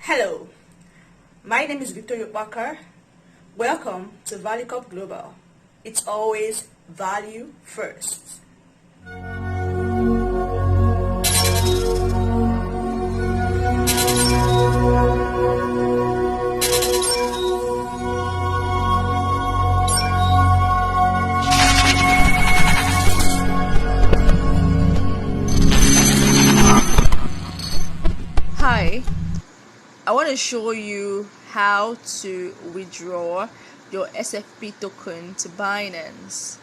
Hello, my name is Victoria Bakar. Welcome to Valucop Global. It's always value first. Hi, I want to show you how to withdraw your SFP token to Binance.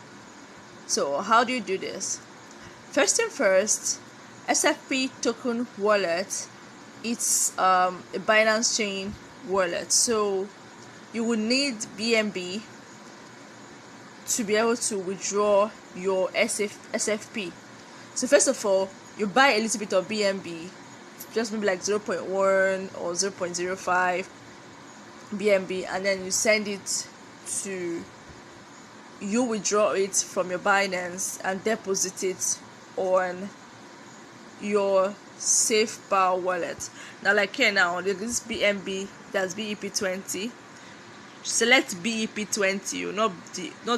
So how do you do this? First thing first, SFP token wallet, it's a Binance chain wallet. So you will need BNB to be able to withdraw your SFP. So first of all, you buy a little bit of BNB, just maybe like 0.1 or 0.05 BNB, and then you send it to, you withdraw it from your Binance and deposit it on your SafePal wallet. Now, like here now, this BNB, that's BEP20. Select BEP20, not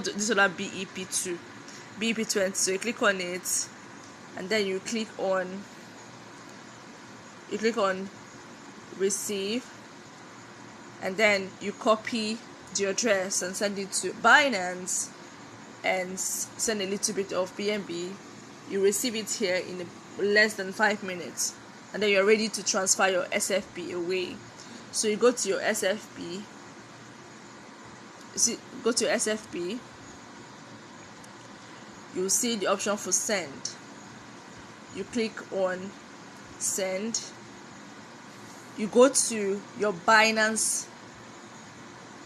this other BEP2, BEP20. So you click on it, and then you click on receive, and then you copy the address and send it to Binance and send a little bit of BNB. You receive it here in less than 5 minutes, and then you're ready to transfer your SFP away. So you go to your SFP, you'll see the option for send. You click on send. You go to your Binance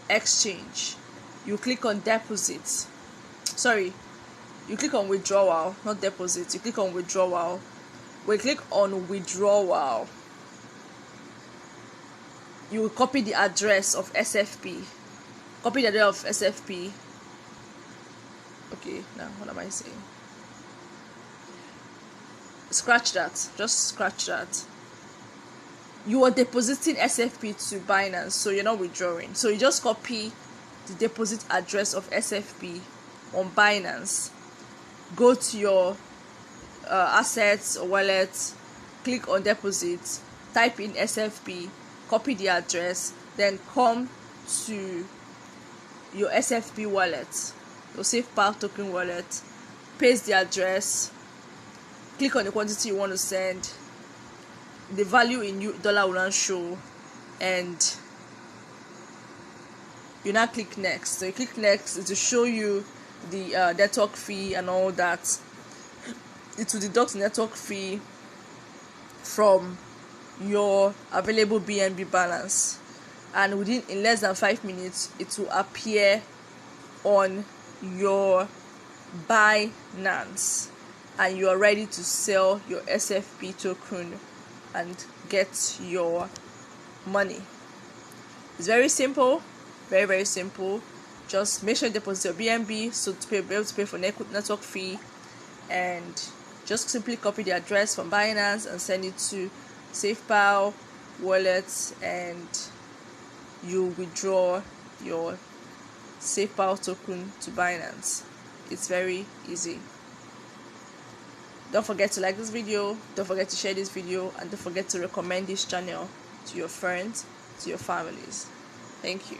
exchange. You click on deposit. You click on withdrawal, not deposit. You click on withdrawal. When you click on withdrawal, you will copy the address of SFP. Copy the address of SFP. Okay, now what am I saying? Scratch that. Just scratch that. You are depositing SFP to Binance, so you're not withdrawing. So you just copy the deposit address of SFP on Binance. Go to your assets or wallet, click on deposit, type in SFP, copy the address, then come to your SFP wallet, your SafePal token wallet, paste the address, click on the quantity you want to send. The value in dollar will not show, and you now click next. So you click next, it will show you the network fee and all that. It will deduct the network fee from your available BNB balance, and in less than 5 minutes it will appear on your Binance, and you are ready to sell your SFP token and get your money. It's very simple, very, very simple. Just make sure you deposit your BNB so to be able to pay for network fee, and just simply copy the address from Binance and send it to SafePal wallet, and you withdraw your SafePal token to Binance. It's very easy. Don't forget to like this video, don't forget to share this video, and don't forget to recommend this channel to your friends, to your families. Thank you.